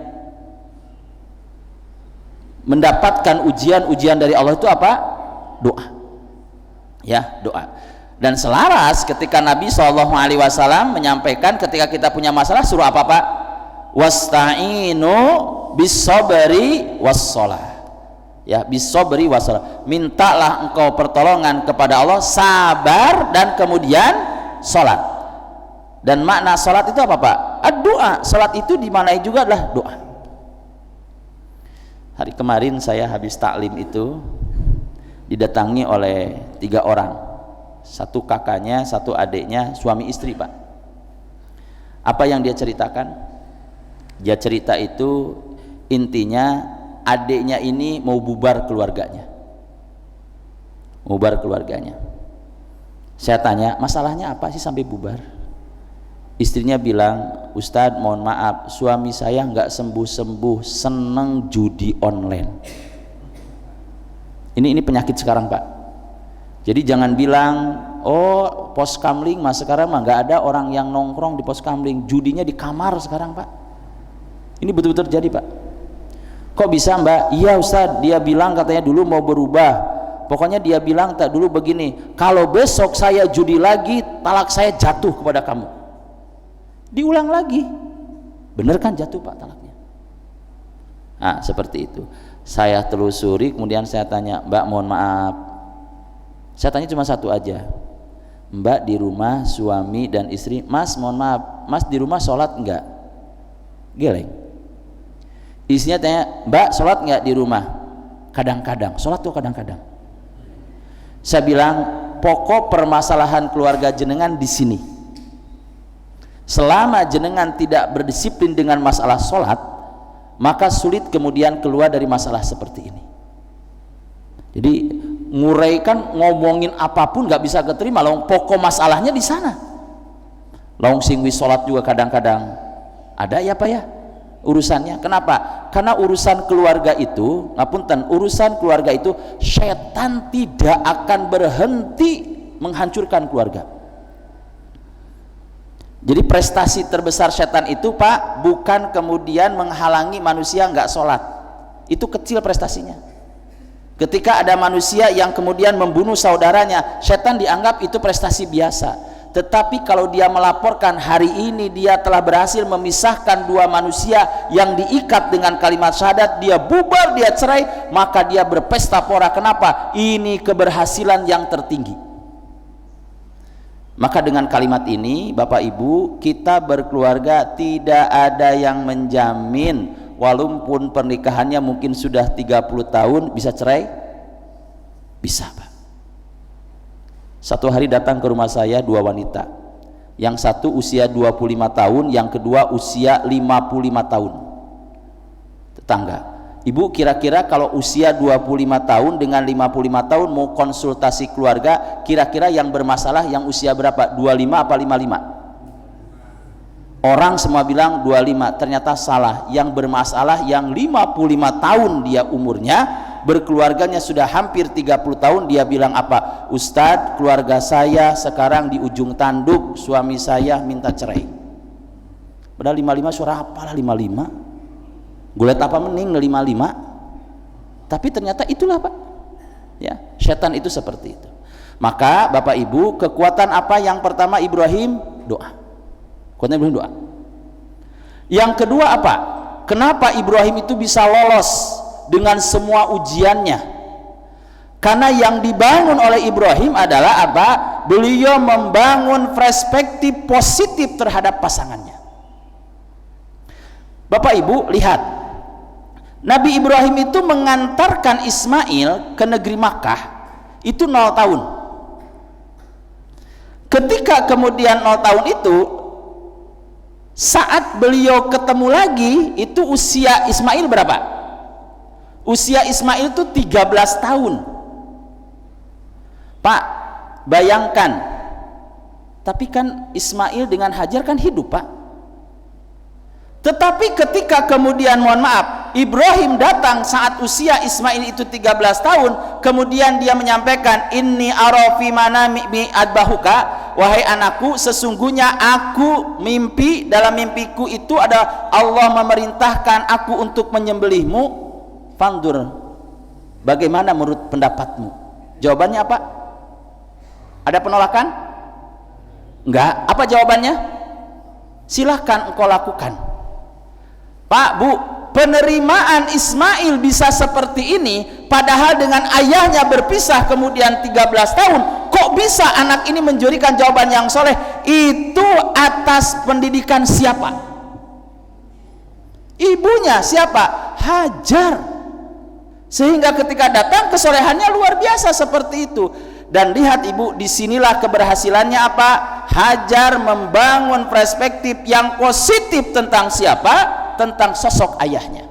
mendapatkan ujian-ujian dari Allah itu apa? Doa. Ya, doa. Dan selaras ketika Nabi SAW menyampaikan ketika kita punya masalah suruh apa Pak? Wasta'inu bis-sabri was-shalah. Ya, bis-sabri was-shalah. Mintalah engkau pertolongan kepada Allah, sabar dan kemudian salat. Dan makna salat itu apa Pak? Doa. Salat itu dimaknai juga adalah doa. Hari kemarin saya habis taklim itu didatangi oleh 3 orang, 1 kakaknya, 1 adiknya, suami istri Pak. Apa yang dia ceritakan? Dia cerita itu intinya adiknya ini mau bubar keluarganya, Saya tanya, masalahnya apa sih sampai bubar? Istrinya bilang, Ustadz mohon maaf, suami saya nggak sembuh-sembuh seneng judi online. Ini penyakit sekarang Pak. Jadi jangan bilang, oh pos kamling mas sekarang mah nggak ada orang yang nongkrong di pos kamling, judinya di kamar sekarang Pak. Ini betul-betul terjadi Pak. Kok bisa Mbak? Iya Ustadz, dia bilang katanya dulu mau berubah. Pokoknya dia bilang tak dulu begini, kalau besok saya judi lagi, talak saya jatuh kepada kamu. Diulang lagi, bener kan jatuh Pak talaknya. Nah seperti itu. Saya telusuri, kemudian saya tanya, Mbak mohon maaf, saya tanya cuma satu aja, Mbak di rumah suami dan istri, Mas mohon maaf, Mas di rumah sholat enggak? Geleng. Istrinya tanya, Mbak sholat enggak di rumah? Kadang-kadang, sholat tuh kadang-kadang. Saya bilang, pokok permasalahan keluarga jenengan di sini. Selama jenengan tidak berdisiplin dengan masalah sholat, maka sulit kemudian keluar dari masalah seperti ini. Jadi nguraikan ngomongin apapun nggak bisa keterima, long pokok masalahnya di sana. Long sing wis sholat juga kadang-kadang ada ya Pak ya urusannya. Kenapa? Karena urusan keluarga itu, ngapunten, urusan keluarga itu setan tidak akan berhenti menghancurkan keluarga. Jadi prestasi terbesar setan itu Pak bukan kemudian menghalangi manusia nggak sholat, itu kecil prestasinya. Ketika ada manusia yang kemudian membunuh saudaranya, setan dianggap itu prestasi biasa. Tetapi kalau dia melaporkan hari ini dia telah berhasil memisahkan 2 manusia yang diikat dengan kalimat syahadat, dia bubar, dia cerai, maka dia berpesta pora. Kenapa? Ini keberhasilan yang tertinggi. Maka dengan kalimat ini Bapak Ibu, kita berkeluarga tidak ada yang menjamin walaupun pernikahannya mungkin sudah 30 tahun bisa cerai. Bisa Pak. Satu hari datang ke rumah saya 2 wanita, yang satu usia 25 tahun, yang kedua usia 55 tahun, tetangga. Ibu kira-kira kalau usia 25 tahun dengan 55 tahun mau konsultasi keluarga, kira-kira yang bermasalah yang usia berapa? 25 apa 55? Orang semua bilang 25, ternyata salah. Yang bermasalah yang 55 tahun dia umurnya, berkeluarganya sudah hampir 30 tahun, dia bilang apa? Ustadz, keluarga saya sekarang di ujung tanduk, suami saya minta cerai. Padahal 55 suara apalah 55? Gulet apa mending 55? Tapi ternyata itulah Pak. Ya, setan itu seperti itu. Maka Bapak Ibu, kekuatan apa yang pertama Ibrahim? Doa. Kekuatan Ibrahim doa. Yang kedua apa? Kenapa Ibrahim itu bisa lolos dengan semua ujiannya? Karena yang dibangun oleh Ibrahim adalah apa? Beliau membangun perspektif positif terhadap pasangannya. Bapak Ibu lihat, Nabi Ibrahim itu mengantarkan Ismail ke negeri Makkah itu 0 tahun. Ketika kemudian 0 tahun itu, saat beliau ketemu lagi, itu usia Ismail berapa? Usia Ismail itu 13 tahun. Pak, bayangkan, tapi kan Ismail dengan Hajar kan hidup, Pak. Tetapi ketika kemudian, mohon maaf, Ibrahim datang saat usia Ismail itu 13 tahun, kemudian dia menyampaikan, inni ara fi manami bi adbahuka, wahai anakku, sesungguhnya aku mimpi, dalam mimpiku itu ada Allah memerintahkan aku untuk menyembelihmu. Fandur, bagaimana menurut pendapatmu? Jawabannya apa? Ada penolakan? Enggak. Apa jawabannya? Silahkan engkau lakukan. Pak, Bu, penerimaan Ismail bisa seperti ini, padahal dengan ayahnya berpisah kemudian 13 tahun, kok bisa anak ini menjurikan jawaban yang soleh? Itu atas pendidikan siapa? Ibunya siapa? Hajar. Sehingga ketika datang kesolehannya luar biasa seperti itu. Dan lihat Ibu, disinilah keberhasilannya apa? Hajar membangun perspektif yang positif tentang siapa? Tentang sosok ayahnya.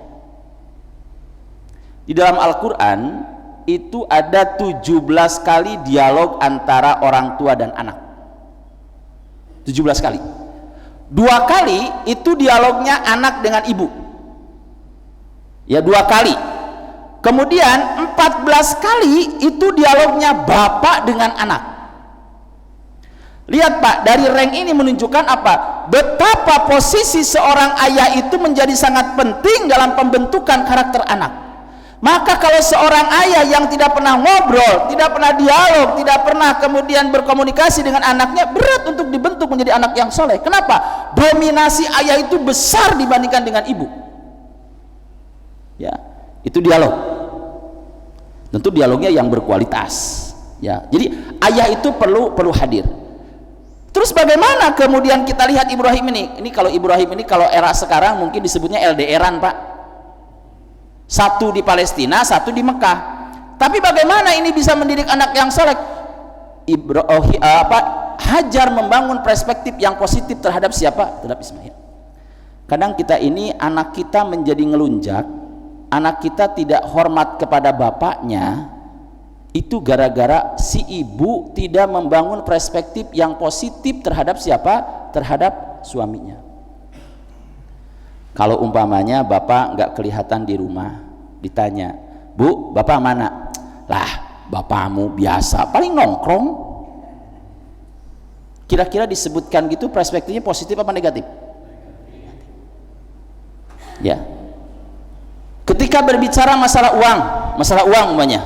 Di dalam Al-Quran itu ada 17 kali dialog antara orang tua dan anak. 17 kali. 2 kali itu dialognya anak dengan ibu. Ya, 2 kali. Kemudian 14 kali itu dialognya bapak dengan anak. Lihat Pak, dari rank ini menunjukkan apa? Betapa posisi seorang ayah itu menjadi sangat penting dalam pembentukan karakter anak. Maka kalau seorang ayah yang tidak pernah ngobrol, tidak pernah dialog, tidak pernah kemudian berkomunikasi dengan anaknya, berat untuk dibentuk menjadi anak yang soleh. Kenapa? Dominasi ayah itu besar dibandingkan dengan ibu. Ya, itu dialog. Tentu dialognya yang berkualitas. Ya, jadi ayah itu perlu hadir. Terus bagaimana kemudian kita lihat Ibrahim ini? Ini kalau Ibrahim ini kalau era sekarang mungkin disebutnya LDR-an, Pak. Satu di Palestina, satu di Mekah. Tapi bagaimana ini bisa mendidik anak yang soleh? Hajar membangun perspektif yang positif terhadap siapa? Terhadap Ismail. Kadang kita ini anak kita menjadi ngelunjak, anak kita tidak hormat kepada bapaknya. Itu gara-gara si ibu tidak membangun perspektif yang positif terhadap siapa? Terhadap suaminya. Kalau umpamanya bapak nggak kelihatan di rumah, ditanya, Bu, bapak mana? Lah, bapakmu biasa, paling nongkrong. Kira-kira disebutkan gitu perspektifnya positif apa negatif? Ya. Ketika berbicara masalah uang umpamanya,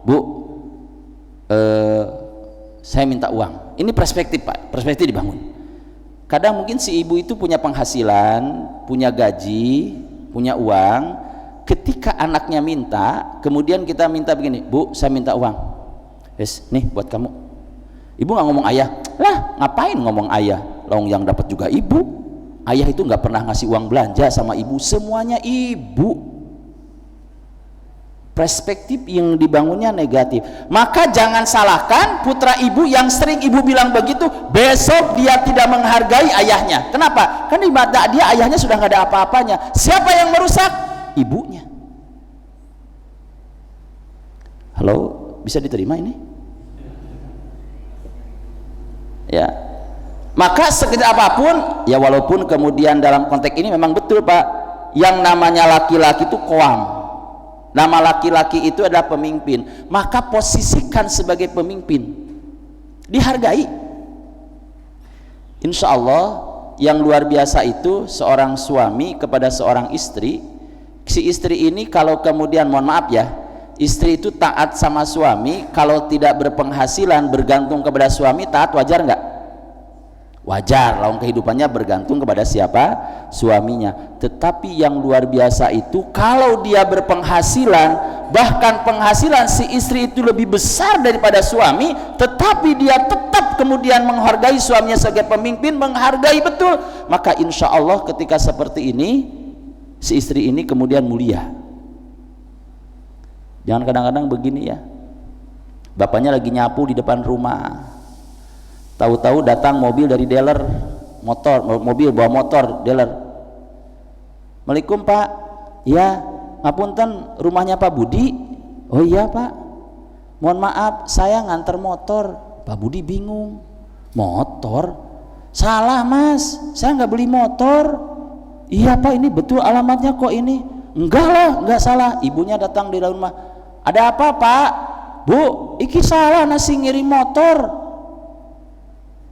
Bu, saya minta uang. Ini perspektif, Pak. Perspektif dibangun. Kadang mungkin si ibu itu punya penghasilan, punya gaji, punya uang. Ketika anaknya minta, kemudian kita minta begini, Bu, saya minta uang. Yes, nih buat kamu. Ibu nggak ngomong ayah. Lah, ngapain ngomong ayah? Long yang dapat juga ibu. Ayah itu nggak pernah ngasih uang belanja sama ibu. Semuanya ibu. Perspektif yang dibangunnya negatif. Maka jangan salahkan putra ibu yang sering ibu bilang begitu, besok dia tidak menghargai ayahnya. Kenapa? Kan di mata dia ayahnya sudah nggak ada apa-apanya. Siapa yang merusak? Ibunya. Halo, bisa diterima ini? Ya. Maka sekedar apapun, ya walaupun kemudian dalam konteks ini memang betul Pak, yang namanya laki-laki itu koam. Nama laki-laki itu adalah pemimpin, maka posisikan sebagai pemimpin, dihargai. Insya Allah yang luar biasa itu seorang suami kepada seorang istri. Si istri ini kalau kemudian, mohon maaf ya, istri itu taat sama suami, kalau tidak berpenghasilan bergantung kepada suami, taat wajar nggak? Wajar, lawan kehidupannya bergantung kepada siapa? Suaminya. Tetapi yang luar biasa itu kalau dia berpenghasilan, bahkan penghasilan si istri itu lebih besar daripada suami, tetapi dia tetap kemudian menghargai suaminya sebagai pemimpin, menghargai betul, maka insya Allah ketika seperti ini si istri ini kemudian mulia. Jangan kadang-kadang begini ya, bapaknya lagi nyapu di depan rumah, tahu-tahu datang mobil dari dealer motor, mobil bawa motor dealer. Assalamualaikum Pak, ya ngapunten, rumahnya Pak Budi? Oh iya Pak, mohon maaf saya nganter motor. Pak Budi bingung, motor? Salah Mas, saya nggak beli motor. Iya Pak, ini betul alamatnya kok ini. Enggak lah, enggak salah. Ibunya datang di dalam rumah, ada apa Pak? Bu, iki salah nasi ngirim motor.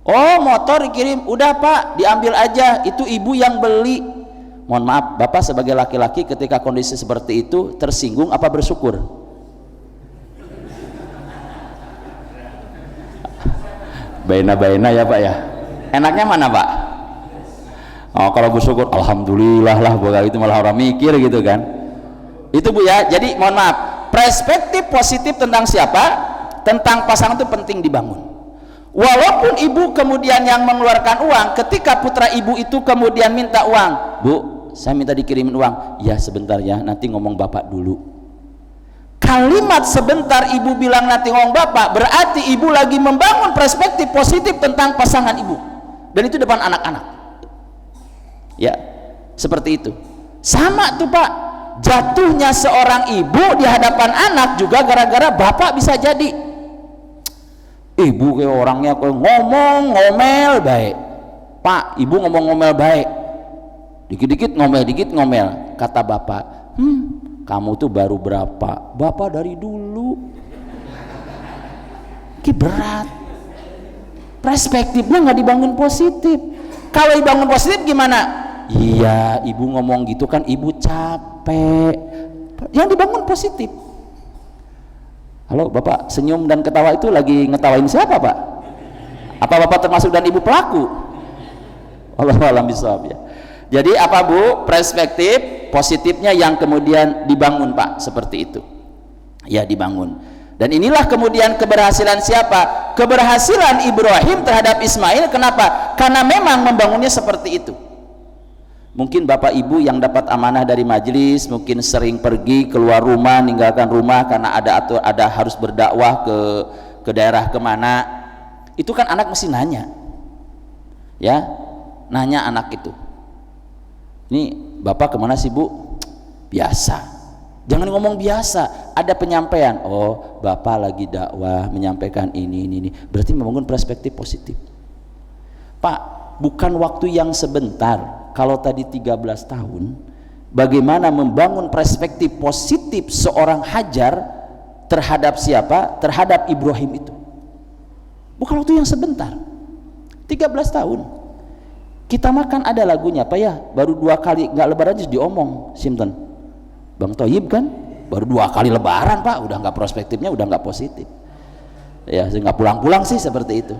Oh motor dikirim, udah Pak diambil aja, itu ibu yang beli. Mohon maaf, Bapak sebagai laki-laki ketika kondisi seperti itu tersinggung apa bersyukur? Baina-baina ya Pak ya. Enaknya mana Pak? Oh kalau bersyukur, alhamdulillah lah, bukan itu malah orang mikir gitu kan. Itu Bu ya. Jadi mohon maaf, perspektif positif tentang siapa? Tentang pasangan itu penting dibangun. Walaupun ibu kemudian yang mengeluarkan uang, ketika putra ibu itu kemudian minta uang, Bu, saya minta dikirimin uang. Ya sebentar ya, nanti ngomong bapak dulu. Kalimat sebentar ibu bilang nanti ngomong bapak, berarti ibu lagi membangun perspektif positif tentang pasangan ibu, dan itu depan anak-anak. Ya, seperti itu. Sama tuh Pak, jatuhnya seorang ibu di hadapan anak juga gara-gara bapak bisa jadi. Ibu kayak orangnya kayak ngomel baik. Pak, ibu ngomel baik. Dikit-dikit ngomel. Kata bapak, kamu tuh baru berapa? Bapak dari dulu. Ki berat. Perspektifnya nggak dibangun positif. Kalau dibangun positif gimana? Iya, ibu ngomong gitu kan ibu capek. Yang dibangun positif. Halo Bapak, senyum dan ketawa itu lagi ngetawain siapa Pak? Apa Bapak termasuk dan ibu pelaku? Wallahu a'lam bishawab ya. Jadi apa Bu? Perspektif positifnya yang kemudian dibangun Pak, seperti itu. Ya dibangun. Dan inilah kemudian keberhasilan siapa? Keberhasilan Ibrahim terhadap Ismail. Kenapa? Karena memang membangunnya seperti itu. Mungkin bapak ibu yang dapat amanah dari majelis mungkin sering pergi keluar rumah, meninggalkan rumah karena ada harus berdakwah ke daerah kemana. Itu kan anak mesti nanya, ya, nanya anak itu. Ini bapak kemana sih Bu? Biasa. Jangan ngomong biasa. Ada penyampaian. Oh bapak lagi dakwah menyampaikan ini. Berarti membangun perspektif positif. Pak, bukan waktu yang sebentar. Kalau tadi 13 tahun, bagaimana membangun perspektif positif seorang Hajar terhadap siapa? Terhadap Ibrahim itu. Bukan waktu yang sebentar. 13 tahun. Kita makan ada lagunya Pak ya, baru 2 kali nggak lebaran aja diomong Simton. Bang Toyib kan baru 2 kali lebaran Pak, udah nggak perspektifnya, udah nggak positif. Ya, nggak pulang-pulang sih seperti itu.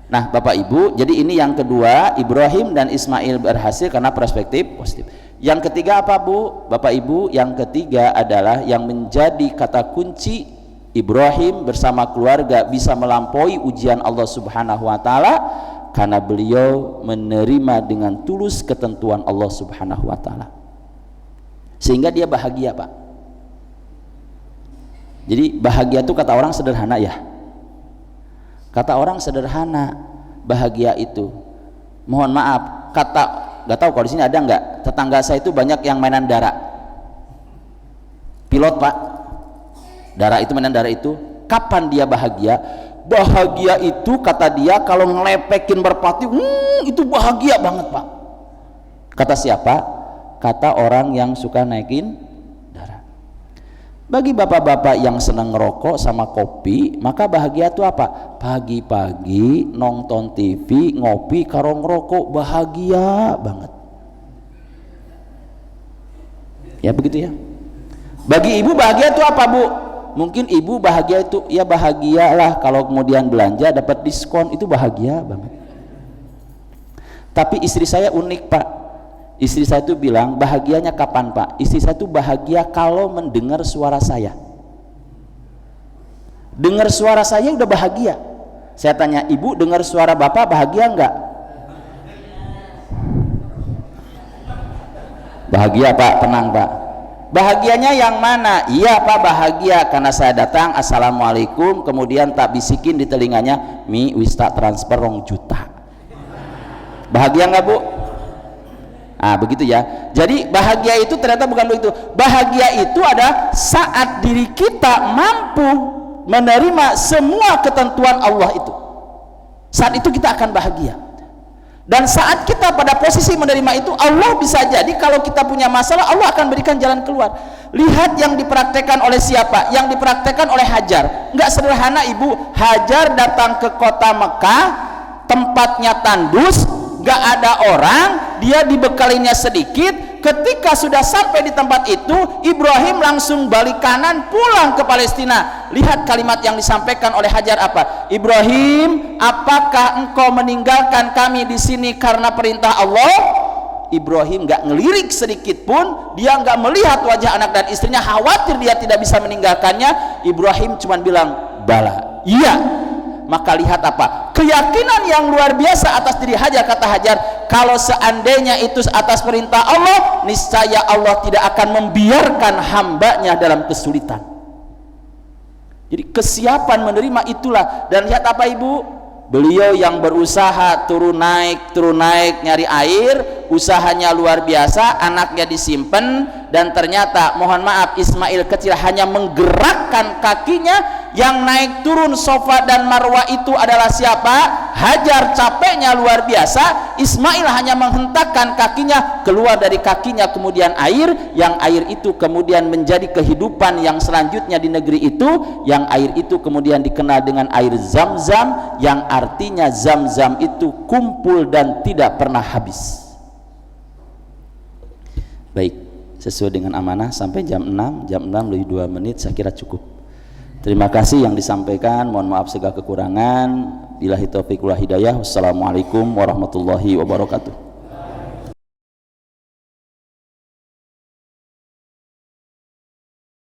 Nah Bapak Ibu, jadi ini yang kedua, Ibrahim dan Ismail berhasil karena perspektif positif. Yang ketiga apa Bu? Bapak Ibu, yang ketiga adalah yang menjadi kata kunci Ibrahim bersama keluarga bisa melampaui ujian Allah Subhanahu wa Ta'ala karena beliau menerima dengan tulus ketentuan Allah Subhanahu wa Ta'ala, sehingga dia bahagia Pak. Jadi bahagia itu kata orang sederhana ya. Kata orang sederhana, bahagia itu. Mohon maaf, kata nggak tahu kalau di sini ada nggak? Tetangga saya itu banyak yang mainan dara. Pilot Pak, dara itu mainan dara itu. Kapan dia bahagia? Bahagia itu kata dia kalau ngelepekin merpati, itu bahagia banget Pak. Kata siapa? Kata orang yang suka naikin. Bagi bapak-bapak yang senang ngerokok sama kopi, maka bahagia itu apa? Pagi-pagi nonton TV, ngopi, karo ngerokok, bahagia banget. Ya begitu ya. Bagi ibu bahagia itu apa Bu? Mungkin ibu bahagia itu ya bahagialah kalau kemudian belanja dapat diskon, itu bahagia banget. Tapi istri saya unik Pak. Istri saya itu bilang, bahagianya kapan Pak? Istri saya itu bahagia kalau mendengar suara saya. Dengar suara saya udah bahagia. Saya tanya, ibu dengar suara bapak bahagia enggak? Bahagia Pak, tenang Pak. Bahagianya yang mana? Iya Pak, bahagia karena saya datang assalamualaikum, kemudian tak bisikin di telinganya, mi wis tak transfer 2 juta. Bahagia nggak Bu? Ah begitu ya. Jadi bahagia itu ternyata bukan begitu. Bahagia itu ada saat diri kita mampu menerima semua ketentuan Allah itu. Saat itu kita akan bahagia. Dan saat kita pada posisi menerima itu, Allah bisa jadi kalau kita punya masalah, Allah akan berikan jalan keluar. Lihat yang dipraktekkan oleh siapa? Yang dipraktekkan oleh Hajar. Nggak sederhana Ibu. Hajar datang ke kota Mekah, tempatnya tandus, nggak ada orang, dia dibekalinya sedikit. Ketika sudah sampai di tempat itu, Ibrahim langsung balik kanan pulang ke Palestina. Lihat kalimat yang disampaikan oleh Hajar apa? Ibrahim, apakah engkau meninggalkan kami di sini karena perintah Allah? Ibrahim nggak ngelirik sedikit pun, dia nggak melihat wajah anak dan istrinya, khawatir dia tidak bisa meninggalkannya. Ibrahim cuma bilang, bala, iya. Maka lihat apa? Keyakinan yang luar biasa atas diri Hajar. Kata Hajar, kalau seandainya itu atas perintah Allah, niscaya Allah tidak akan membiarkan hambanya dalam kesulitan. Jadi kesiapan menerima itulah. Dan lihat apa Ibu? Beliau yang berusaha turun naik nyari air, usahanya luar biasa, anaknya disimpan, dan ternyata mohon maaf Ismail kecil hanya menggerakkan kakinya. Yang naik turun Sofa dan Marwah itu adalah siapa? Hajar, capeknya luar biasa. Ismail hanya menghentakkan kakinya, keluar dari kakinya kemudian air, yang air itu kemudian menjadi kehidupan yang selanjutnya di negeri itu, yang air itu kemudian dikenal dengan air Zam-Zam, yang artinya Zam-Zam itu kumpul dan tidak pernah habis. Baik, sesuai dengan amanah sampai jam 6 lebih 2 menit saya kira cukup. Terima kasih yang disampaikan, mohon maaf segala kekurangan. Billahi taufiq wal hidayah. Wassalamualaikum warahmatullahi wabarakatuh.